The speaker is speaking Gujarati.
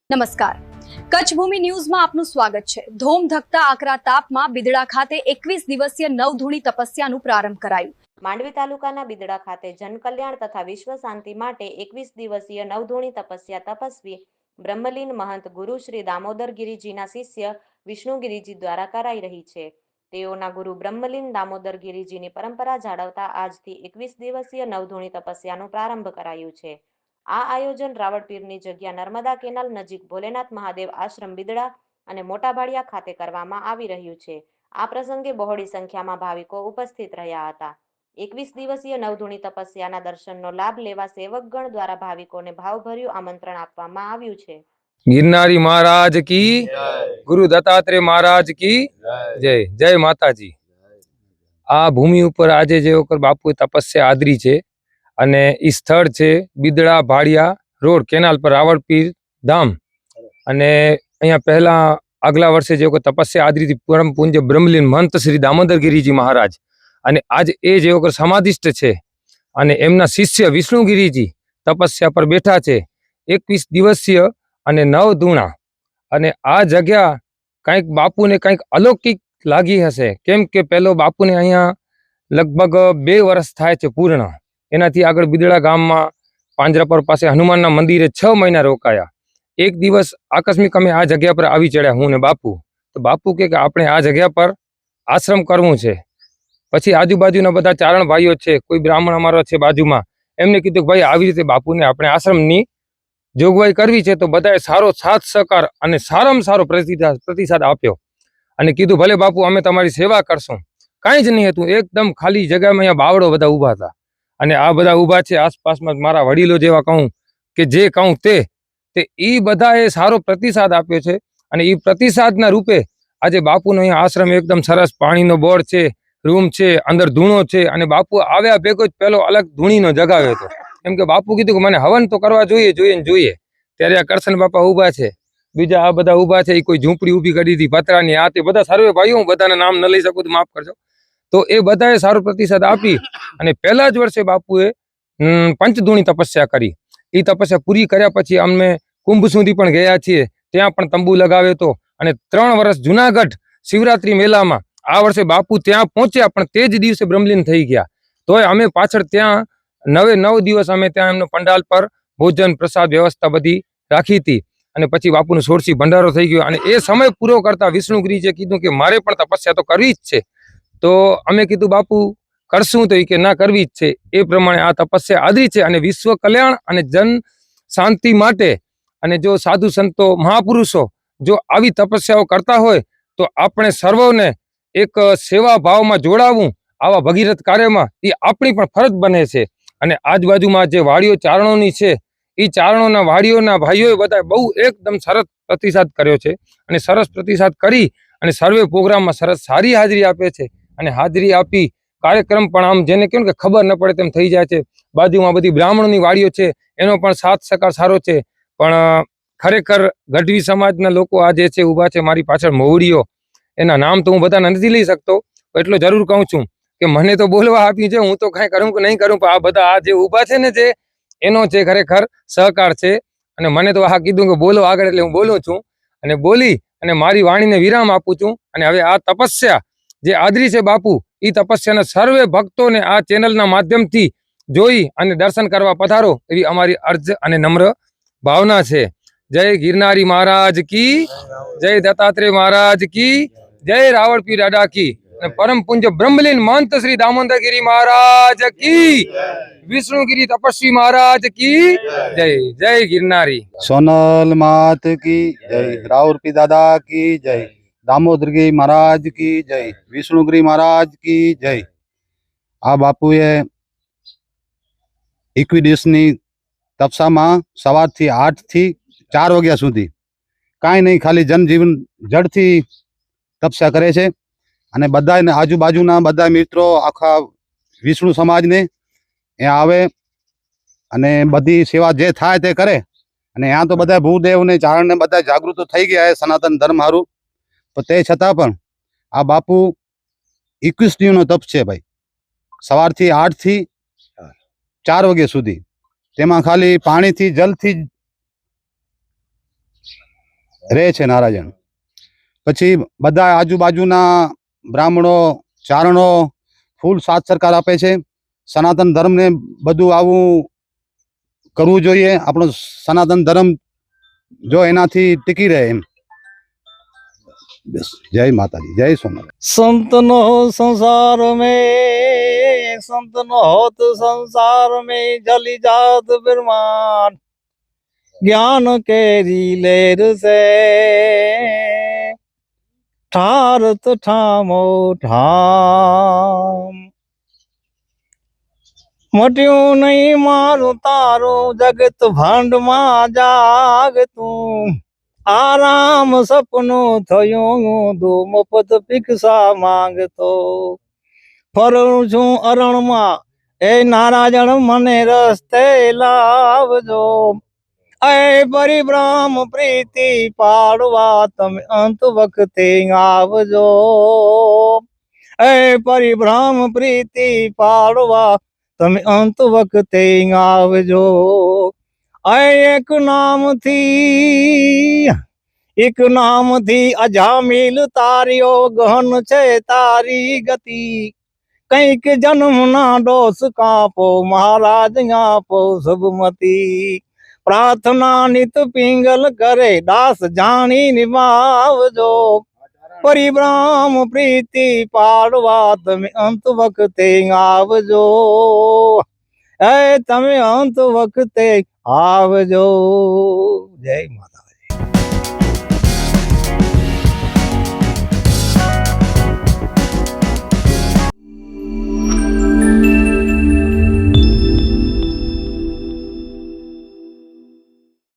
નમસ્કાર, કચ્છ ભૂમિ ન્યૂઝમાં આપનું સ્વાગત છે। ધોમ ધકતા આકરા તાપમાં બિદડા ખાતે 21 દિવસીય નવધૂણી તપસ્યાનું પ્રારંભ કરાયું। માંડવી તાલુકાના બિદડા ખાતે જનકલ્યાણ તથા વિશ્વ શાંતિ માટે 21 દિવસીય નવધૂણી તપસ્યા તપસ્વી બ્રહ્મલીન મહંત ગુરુ શ્રી દામોદર ગિરિજીના શિષ્ય વિષ્ણુ ગિરિજી દ્વારા કરાઈ રહી છે। તેઓના ગુરુ બ્રહ્મલીન દામોદર ગિરિજીની પરંપરા જાળવતા આજથી 21 દિવસીય નવધૂણી તપસ્યાનો પ્રારંભ કરાયું છે। આ આયોજન રાવળપીરની જગ્યા નર્મદા કેનાલ નજીક ભોલેનાથ મહાદેવ આશ્રમ બિદડા અને મોટા ભાડિયા ખાતે કરવામાં આવી રહ્યું છે। આ પ્રસંગે બહોળી સંખ્યામાં ભાવિકો ઉપસ્થિત રહ્યા હતા। 21 દિવસીય નવધૂણી તપસ્યાના દર્શનનો લાભ લેવા સેવકગણ દ્વારા ભાવિકોને ભાવભર્યું આમંત્રણ આપવામાં આવ્યું છે। गिरनारी महाराज की गुरु दत्तात्रेय महाराज की जय। जय माताजी। आ भूमि पर आज जे बापू तपस्या आदरी है અને ઈ સ્થળ છે બિદડા ભાડિયા રોડ કેનાલ પર રાવળપીર ધામ। અને અહીંયા પહેલા આગલા વર્ષે જે તપસ્યા આદરી હતી પરમ પૂજ્ય બ્રહ્મલીન મહંત શ્રી દામોદર ગિરિજી મહારાજ, અને આજ એ જે સમાધિષ્ઠ છે અને એમના શિષ્ય વિષ્ણુ ગિરિજી તપસ્યા પર બેઠા છે 21 દિવસીય અને 9 ધૂણા। અને આ જગ્યા કંઈક બાપુને કંઈક અલૌકિક લાગી હશે, કેમ કે પહેલો બાપુને અહીંયા લગભગ 2 વર્ષ થાય છે પૂર્ણ। એનાથી આગળ બિદડા ગામમાં પાંજરાપર પાસે હનુમાનના મંદિરે 6 મહિના રોકાયા। એક દિવસ આકસ્મિક અમે આ જગ્યા પર આવી ચડ્યા, હું ને બાપુ। તો બાપુ કે આપણે આ જગ્યા પર આશ્રમ કરવું છે। પછી આજુબાજુના બધા ચારણ ભાઈઓ છે, કોઈ બ્રાહ્મણ અમારો છે બાજુમાં, એમને કીધું કે ભાઈ આવી રીતે બાપુને આપણે આશ્રમની જોગવાઈ કરવી છે। તો બધાએ સારો સાથ સહકાર અને સારામાં સારો પ્રતિસાદ આપ્યો અને કીધું ભલે બાપુ અમે તમારી સેવા કરશું। કાંઈ જ નહીં હતું, એકદમ ખાલી જગ્યામાં અહીંયા બાવડો બધા ઊભા હતા અને આ બધા ઊભા છે આસપાસમાં મારા વડીલો જેવા કહું કે જે કહું તે ઈ બધાએ સારો પ્રતિસાદ આપ્યો છે। અને ઈ પ્રતિસાદના રૂપે આજે બાપુનો અહીંયા આશ્રમ એકદમ સરસ, પાણીનો બોર છે, રૂમ છે, અંદર ધૂણો છે। અને બાપુ આવ્યા ભેગો જ પેલો અલગ ધૂણીનો જગાવ્યો હતો, કેમ કે બાપુ કીધું કે મને હવન તો કરવા જોઈએ ત્યારે આ કરશન બાપા ઊભા છે, બીજા આ બધા ઊભા છે, કોઈ ઝૂંપડી ઊભી કરી હતી પતરાની, આ તે બધા સર્વે ભાઈઓ, હું બધાના નામ ન લઈ શકું તો માફ કરજો। તો એ બધાએ સારો પ્રતિસાદ આપી અને પહેલા જ વર્ષે બાપુએ પંચધૂણી તપસ્યા કરી। એ તપસ્યા પૂરી કર્યા પછી અમે કુંભ સુધી પણ ગયા છીએ, ત્યાં પણ તંબુ લગાવ્યો હતો। અને 3 વર્ષ જુનાગઢ શિવરાત્રી મેળામાં આ વર્ષે બાપુ ત્યાં પહોંચ્યા, પણ તે જ દિવસે બ્રહ્મલીન થઈ ગયા। તોય અમે પાછળ ત્યાં 9 દિવસ અમે ત્યાં એમનો પંડાલ પર ભોજન પ્રસાદ વ્યવસ્થા બધી રાખી હતી। અને પછી બાપુનું 16 ભંડારો થઈ ગયો અને એ સમય પૂરો કરતા વિષ્ણુ ગિરિજીએ કીધું કે મારે પણ તપસ્યા તો કરવી જ છે। તો અમે કીધું બાપુ કરશું, તો એ કે ના કરવી જ છે। એ પ્રમાણે આ તપસ્યા આદરી છે અને વિશ્વ કલ્યાણ અને જન શાંતિ માટે, અને જો સાધુ સંતો મહાપુરુષો જો આવી તપસ્યાઓ કરતા હોય તો આપણે સર્વોને એક સેવા ભાવમાં જોડાવવું, આવા ભગીરથ કાર્યમાં એ આપણી પણ ફરજ બને છે। અને આજુબાજુમાં જે વાડીઓ ચારણોની છે, એ ચારણોના વાડીઓના ભાઈઓએ બધા બહુ એકદમ સરસ પ્રતિસાદ કર્યો છે અને સરસ પ્રતિસાદ કરી અને સર્વે પ્રોગ્રામમાં સરસ સારી હાજરી આપે છે। અને હાજરી આપી કાર્યક્રમ પણ આમ જેને કેમ કે ખબર ન પડે તેમ થઈ જાય છે। બાજુમાં બધી બ્રાહ્મણોની વાડીઓ છે, એનો પણ સાથ સહકાર સારો છે। પણ ખરેખર ગઢવી સમાજના લોકો આ જે છે ઊભા છે મારી પાછળ મોવડીઓ, એના નામ તો હું બધાના નથી લઈ શકતો, એટલો જરૂર કહું છું કે મને તો બોલવા આપ્યું છે, હું તો કાંઈ કરું કે નહીં કરું, પણ આ બધા આ જે ઊભા છે ને જે એનો છે ખરેખર સહકાર છે। અને મને તો આ કીધું કે બોલો આગળ, એટલે હું બોલું છું અને બોલી અને મારી વાણીને વિરામ આપું છું। અને હવે આ તપસ્યા જે આદરી છે બાપુ, એ તપસ્યાના સર્વે ભક્તોને આ ચેનલના માધ્યમથી જોઈ અને દર્શન કરવા પધારો એવી અમારી અર્જ અને નમ્ર ભાવના છે। જય ગિરનારી મહારાજ કી જય, દત્તાત્રેય મહારાજ કી જય, રાવળપીર દાદા की, परम पूज्य ब्रह्मलीन महंत श्री दामोदर गिरी महाराज की, विष्णुगिरी तपस्वी महाराज की जय। जय गिरनारी। सोनल मात की जय, रावळपीर दादा की जय, दामोदर गिरी महाराज की जय, विष्णुगिरी महाराज की जय। आ बापुए 21 દિવસની તપસામાં સવારથી 8 થી 4 વાગ્યા સુધી કાંઈ નહીં, ખાલી જનજીવન જડથી તપસ્યા કરે છે। અને બધાને આજુબાજુના બધા મિત્રો આખા વિષ્ણુ સમાજને એ આવે અને બધી સેવા જે થાય તે કરે। અને यहाँ તો બધા ભૂદેવ ને ચારણ ને બધા જાગૃત થઈ ગયા છે સનાતન ધર્મ હારું, પણ તે છતાં પણ આ બાપુ 21 દિવસનો તપ છે ભાઈ, સવારથી 8 થી 4 વાગ્યા સુધી। તેમાં ખાલી પાણીથી જલથી રહે છે નારાયણ. પછી બધા આજુબાજુના બ્રાહ્મણો ચારણો ફૂલ સાથ સરકાર આપે છે. સનાતન ધર્મને બધું આવું કરવું જોઈએ. આપણો સનાતન ધર્મ જો એનાથી ટીકી રહે એમ. બસ. જય માતાજી, જય સોમનાથ. संतनो संसार में संतनो होत संसार में जली जात बिरमान ज्ञान केरी लेर से ठारत ठामो ठाम मटियो नहीं मारू तारो जगत भांड मा जाग तू आराम सपनो थयो दो मफत भिक्षा मांगतो फरूं छूं अरण मां ए नारायण मने रस्ते लावजो ऐ परिभ्रम प्रीति पाड़वा तमे अंत वखते आवजो ऐ परिभ्रम प्रीति पाड़वा तमे अंत वखते आवजो एक नाम थी अजामिल तारियो गहन छे तारी गति कईक जन्म ना दोष कापो महाराज आपो सबमती प्रार्थना नित पिंगल करे दास जानी निभावजो परिभ्रम प्रीति पाड़वा तमे अंत वखते आवजो ऐ तमे अंत वखते आवजो. जय माता.